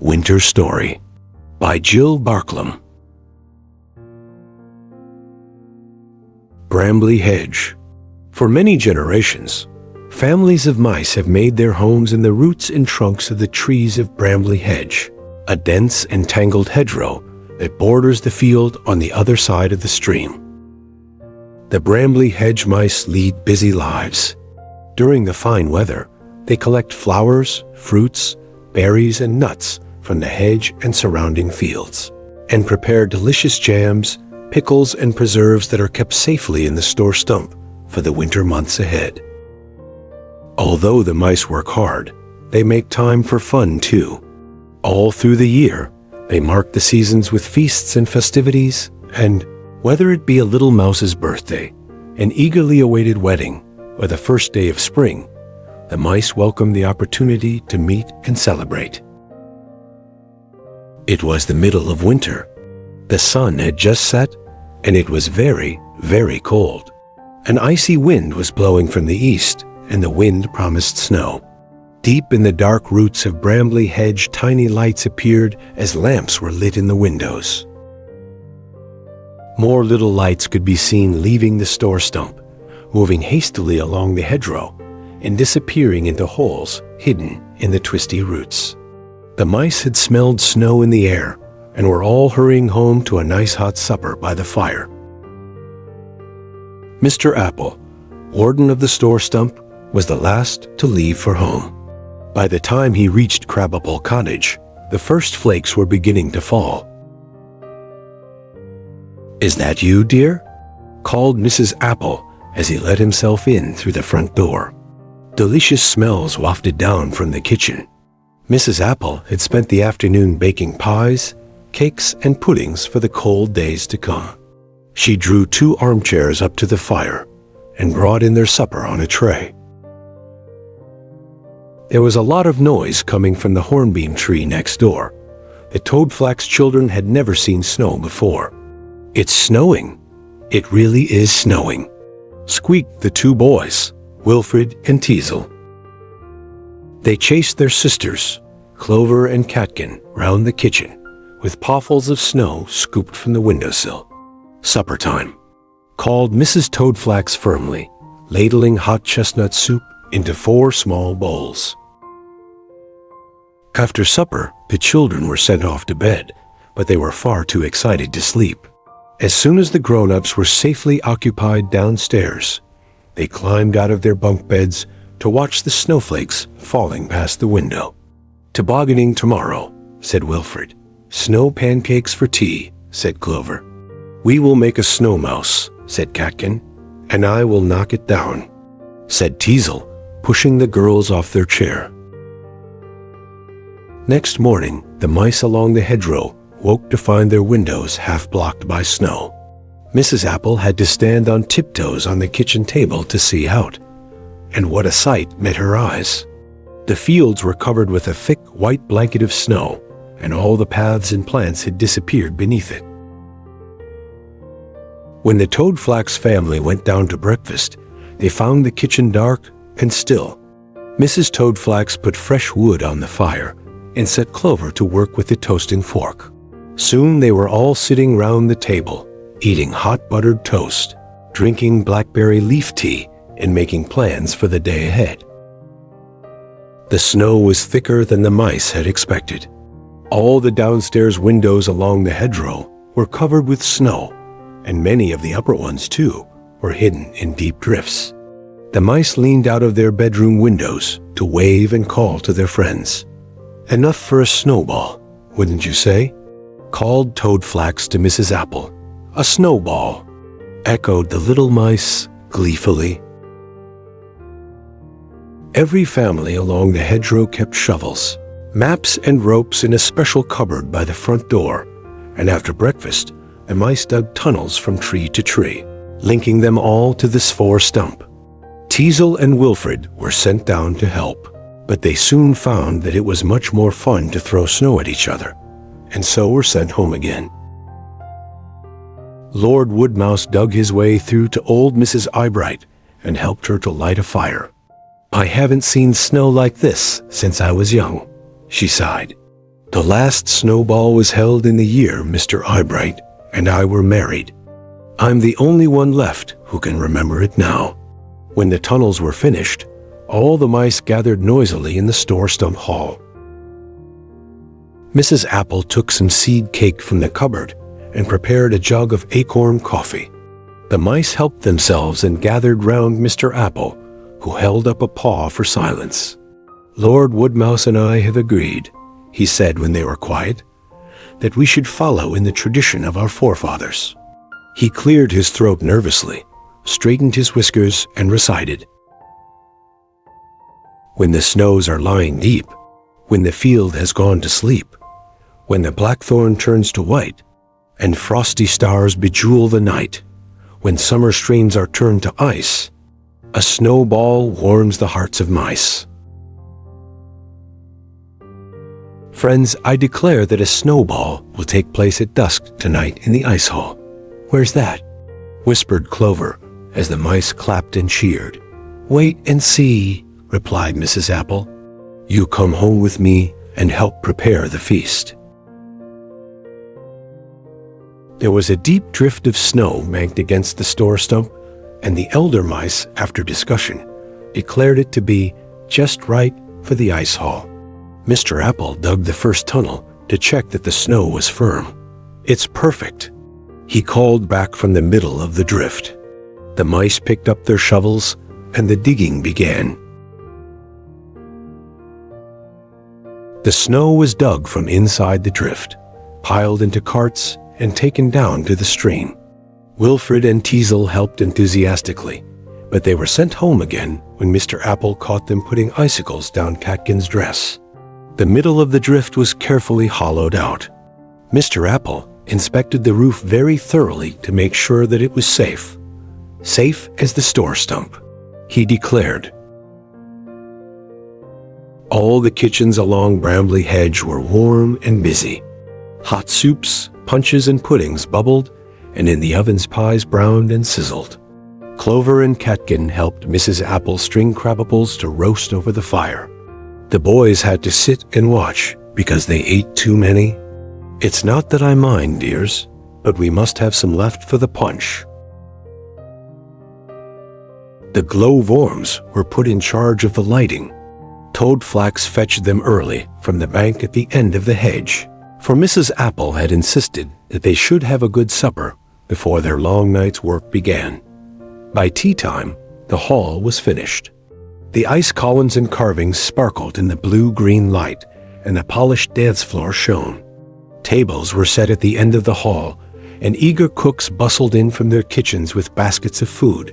Winter Story by Jill Barklam. Brambly Hedge. For many generations, families of mice have made their homes in the roots and trunks of the trees of Brambly Hedge, a dense and tangled hedgerow that borders the field on the other side of the stream. The Brambly Hedge mice lead busy lives. During the fine weather, they collect flowers, fruits, berries, and nuts from the hedge and surrounding fields, and prepare delicious jams, pickles, and preserves that are kept safely in the store stump for the winter months ahead. Although the mice work hard, they make time for fun too. All through the year, they mark the seasons with feasts and festivities, and whether it be a little mouse's birthday, an eagerly awaited wedding, or the first day of spring, the mice welcome the opportunity to meet and celebrate. It was the middle of winter. The sun had just set, and it was very, very cold. An icy wind was blowing from the east, and the wind promised snow. Deep in the dark roots of Brambly Hedge, tiny lights appeared as lamps were lit in the windows. More little lights could be seen leaving the store stump, moving hastily along the hedgerow, and disappearing into holes hidden in the twisty roots. The mice had smelled snow in the air and were all hurrying home to a nice hot supper by the fire. Mr. Apple, warden of the store stump, was the last to leave for home. By the time he reached Crabapple Cottage, the first flakes were beginning to fall. "Is that you, dear?" called Mrs. Apple as he let himself in through the front door. Delicious smells wafted down from the kitchen. Mrs. Apple had spent the afternoon baking pies, cakes, and puddings for the cold days to come. She drew 2 armchairs up to the fire and brought in their supper on a tray. There was a lot of noise coming from the hornbeam tree next door. The Toadflax children had never seen snow before. "It's snowing. It really is snowing," squeaked the 2 boys, Wilfred and Teasel. They chased their sisters, Clover and Catkin, round the kitchen, with pawfuls of snow scooped from the windowsill. "Supper time," called Mrs. Toadflax firmly, ladling hot chestnut soup into 4 small bowls. After supper, the children were sent off to bed, but they were far too excited to sleep. As soon as the grown-ups were safely occupied downstairs, they climbed out of their bunk beds to watch the snowflakes falling past the window. "Tobogganing tomorrow," said Wilfred. "Snow pancakes for tea," said Clover. "We will make a snow mouse," said Catkin. "And I will knock it down," said Teasel, pushing the girls off their chair. Next morning, the mice along the hedgerow woke to find their windows half blocked by snow. Mrs. Apple had to stand on tiptoes on the kitchen table to see out, and what a sight met her eyes. The fields were covered with a thick white blanket of snow, and all the paths and plants had disappeared beneath it. When the Toadflax family went down to breakfast, they found the kitchen dark and still. Mrs. Toadflax put fresh wood on the fire and set Clover to work with the toasting fork. Soon they were all sitting round the table, eating hot buttered toast, drinking blackberry leaf tea, and making plans for the day ahead. The snow was thicker than the mice had expected. All the downstairs windows along the hedgerow were covered with snow, and many of the upper ones, too, were hidden in deep drifts. The mice leaned out of their bedroom windows to wave and call to their friends. "Enough for a snowball, wouldn't you say?" called Toadflax to Mrs. Apple. "A snowball," echoed the little mice gleefully. Every family along the hedgerow kept shovels, maps, and ropes in a special cupboard by the front door, and after breakfast, the mice dug tunnels from tree to tree, linking them all to the store stump. Teasel and Wilfred were sent down to help, but they soon found that it was much more fun to throw snow at each other, and so were sent home again. Lord Woodmouse dug his way through to old Mrs. Eyebright and helped her to light a fire. "I haven't seen snow like this since I was young," she sighed. The last snowball was held in the year Mr. Eyebright and I were married. I'm the only one left who can remember it now. When the tunnels were finished, all the mice gathered noisily in the store stump hall. Mrs. Apple took some seed cake from the cupboard and prepared a jug of acorn coffee. The mice helped themselves and gathered round Mr. Apple, who held up a paw for silence. "Lord Woodmouse and I have agreed," he said when they were quiet, "that we should follow in the tradition of our forefathers." He cleared his throat nervously, straightened his whiskers, and recited, "When the snows are lying deep, when the field has gone to sleep, when the blackthorn turns to white, and frosty stars bejewel the night, when summer streams are turned to ice, a snowball warms the hearts of mice." Friends, I declare that a snowball will take place at dusk tonight in the ice hall. "Where's that?" whispered Clover as the mice clapped and cheered. "Wait and see," replied Mrs. Apple. "You come home with me and help prepare the feast." There was a deep drift of snow banked against the store stump, and the elder mice, after discussion, declared it to be just right for the ice hall. Mr. Apple dug the first tunnel to check that the snow was firm. "It's perfect," he called back from the middle of the drift. The mice picked up their shovels, and the digging began. The snow was dug from inside the drift, piled into carts, and taken down to the stream. Wilfred and Teasel helped enthusiastically, but they were sent home again when Mr. Apple caught them putting icicles down Catkin's dress. The middle of the drift was carefully hollowed out. Mr. Apple inspected the roof very thoroughly to make sure that it was safe. Safe as the store stump, he declared. All the kitchens along Brambly Hedge were warm and busy. Hot soups, punches, and puddings bubbled, and in the ovens pies browned and sizzled. Clover and Catkin helped Mrs. Apple string crabapples to roast over the fire. The boys had to sit and watch because they ate too many. "It's not that I mind, dears, but we must have some left for the punch." The glowworms were put in charge of the lighting. Toadflax fetched them early from the bank at the end of the hedge, for Mrs. Apple had insisted that they should have a good supper before their long night's work began. By tea time, the hall was finished. The ice columns and carvings sparkled in the blue-green light, and the polished dance floor shone. Tables were set at the end of the hall, and eager cooks bustled in from their kitchens with baskets of food.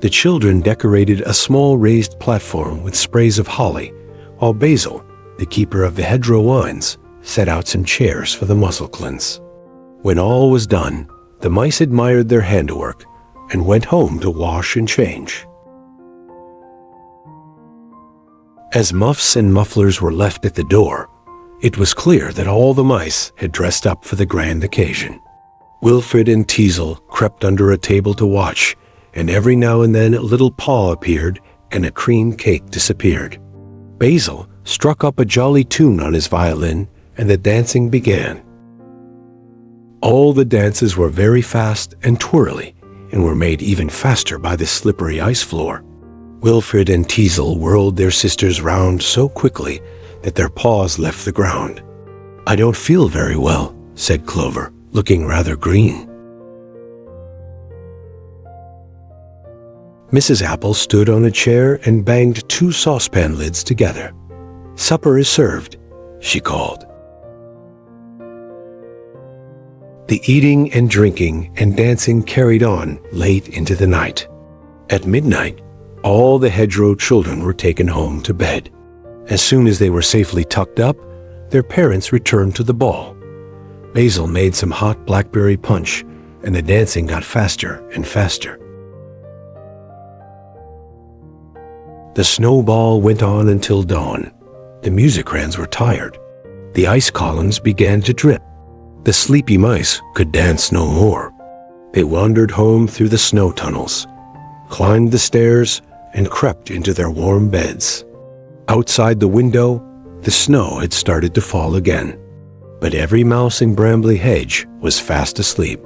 The children decorated a small raised platform with sprays of holly, while Basil, the keeper of the hedgerow wines, set out some chairs for the muzzleclins. When all was done, the mice admired their handiwork and went home to wash and change. As muffs and mufflers were left at the door, it was clear that all the mice had dressed up for the grand occasion. Wilfred and Teasel crept under a table to watch, and every now and then a little paw appeared and a cream cake disappeared. Basil struck up a jolly tune on his violin, and the dancing began. All the dances were very fast and twirly, and were made even faster by the slippery ice floor. Wilfred and Teasel whirled their sisters round so quickly that their paws left the ground. "I don't feel very well," said Clover, looking rather green. Mrs. Apple stood on a chair and banged 2 saucepan lids together. "Supper is served," she called. The eating and drinking and dancing carried on late into the night. At midnight, all the hedgerow children were taken home to bed. As soon as they were safely tucked up, their parents returned to the ball. Basil made some hot blackberry punch, and the dancing got faster and faster. The snowball went on until dawn. The musicians were tired. The ice columns began to drip. The sleepy mice could dance no more. They wandered home through the snow tunnels, climbed the stairs, and crept into their warm beds. Outside the window, the snow had started to fall again. But every mouse in Brambly Hedge was fast asleep.